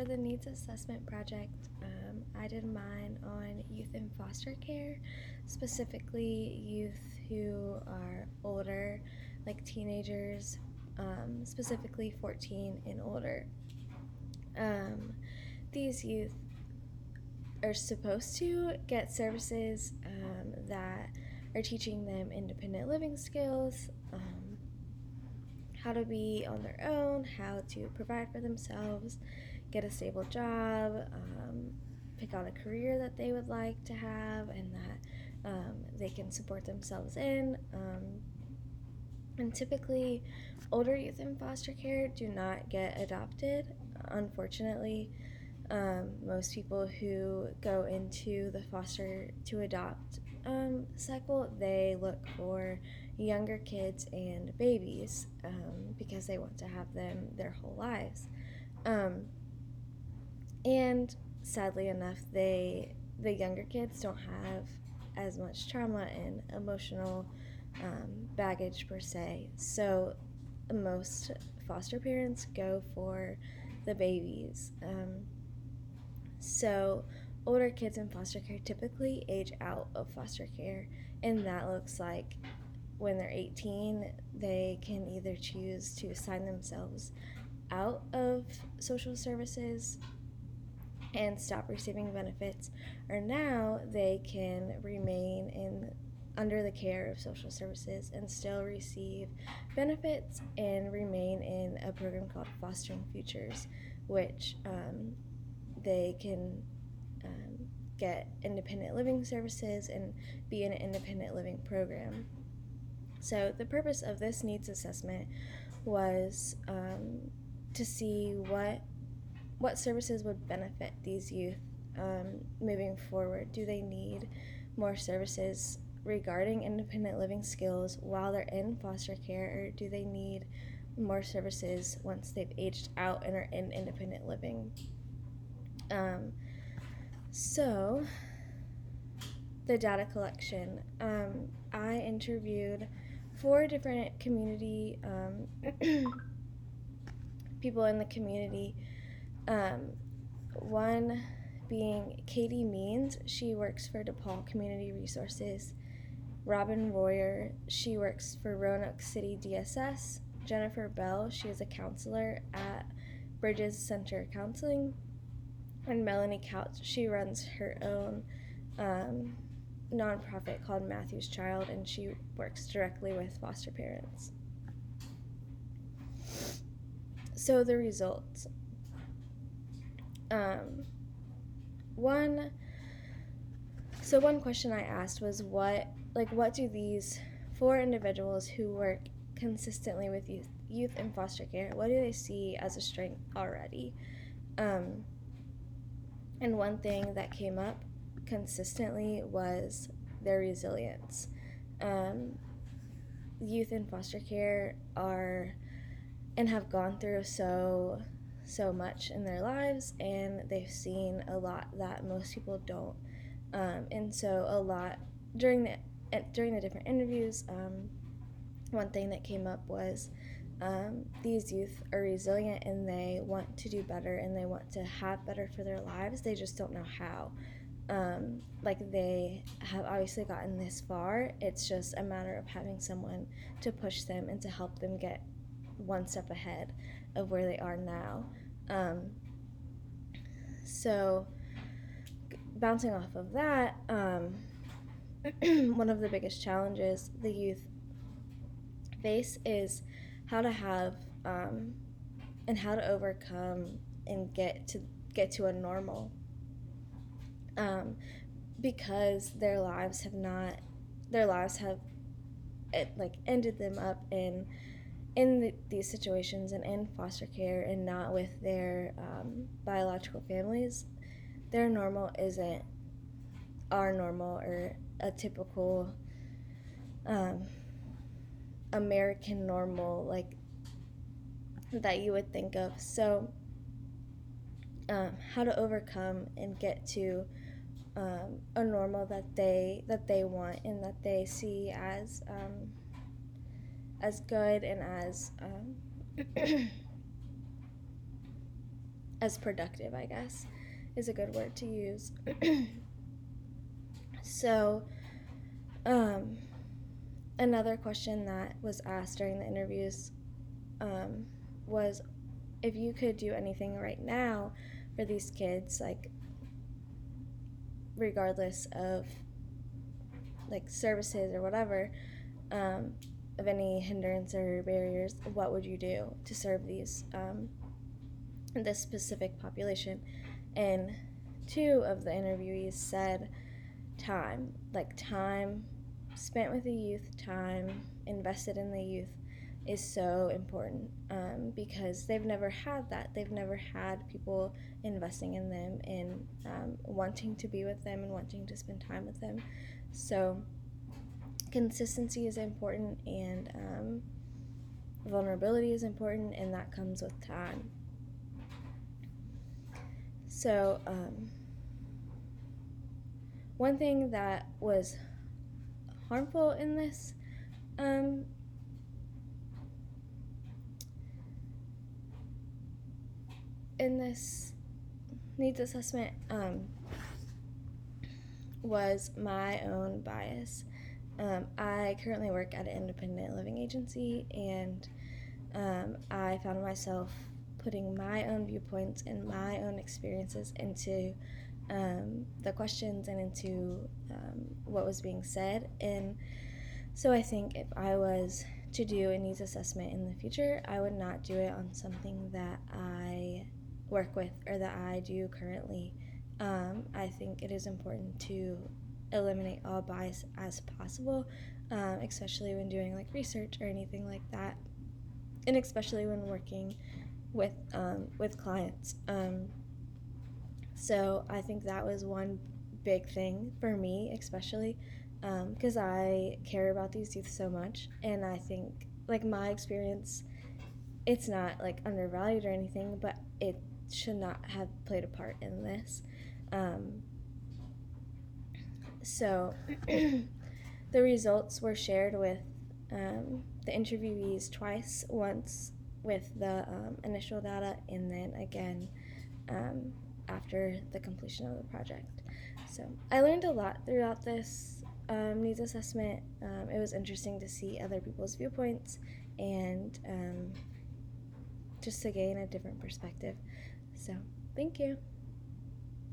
for the needs assessment project, I did mine on youth in foster care, specifically youth who are older, like teenagers, specifically 14 and older. These youth are supposed to get services that are teaching them independent living skills, how to be on their own, how to provide for themselves, get a stable job, pick out a career that they would like to have and that they can support themselves in. And typically, older youth in foster care do not get adopted. Unfortunately, most people who go into the foster to adopt cycle, they look for younger kids and babies because they want to have them their whole lives. And sadly enough, the younger kids don't have as much trauma and emotional baggage per se. So most foster parents go for the babies. So older kids in foster care typically age out of foster care, and that looks like when they're 18, they can either choose to sign themselves out of social services and stop receiving benefits, or now they can remain under the care of social services and still receive benefits and remain in a program called Fostering Futures, which they can get independent living services and be in an independent living program. So the purpose of this needs assessment was to see what services would benefit these youth moving forward. Do they need more services regarding independent living skills while they're in foster care, or do they need more services once they've aged out and are in independent living? So the data collection, I interviewed 4 different community people in the community. One being Katie Means, she works for DePaul Community Resources. Robin Royer, she works for Roanoke City DSS. Jennifer Bell, she is a counselor at Bridges Center Counseling. And Melanie Couch, she runs her own nonprofit called Matthew's Child, and she works directly with foster parents. So the results. One question I asked was what do these 4 individuals who work consistently with youth in foster care, what do they see as a strength already? And one thing that came up consistently was their resilience. Youth in foster care are and have gone through so much in their lives, and they've seen a lot that most people don't. And so a lot during the different interviews, one thing that came up was these youth are resilient and they want to do better and they want to have better for their lives. They just don't know how. They have obviously gotten this far. It's just a matter of having someone to push them and to help them get one step ahead of where they are now. So bouncing off of that, one of the biggest challenges the youth face is how to have and how to overcome and get to a normal, because their lives have ended them up in these situations and in foster care and not with their biological families. Their normal isn't our normal or a typical American normal that you would think of. So how to overcome and get to a normal that they want and that they see as good and as as productive, I guess, is a good word to use. So, another question that was asked during the interviews was if you could do anything right now for these kids, like regardless of like services or whatever, of any hindrance or barriers, what would you do to serve this specific population? And 2 of the interviewees said time, like time spent with the youth, time invested in the youth is so important, because they've never had that. They've never had people investing in them and wanting to be with them and wanting to spend time with them. So consistency is important, and vulnerability is important, and that comes with time. So one thing that was harmful in this needs assessment was my own bias. I currently work at an independent living agency, and I found myself putting my own viewpoints and my own experiences into the questions and into what was being said. And so I think if I was to do a needs assessment in the future, I would not do it on something that I work with or that I do currently. I think it is important to eliminate all bias as possible, especially when doing like research or anything like that, and especially when working with clients. So I think that was one big thing for me, especially because I care about these youth so much, and I think like my experience, it's not like undervalued or anything, but it should not have played a part in this. So the results were shared with the interviewees twice, once with the initial data and then again after the completion of the project. So I learned a lot throughout this needs assessment. It was interesting to see other people's viewpoints and just to gain a different perspective. So thank you.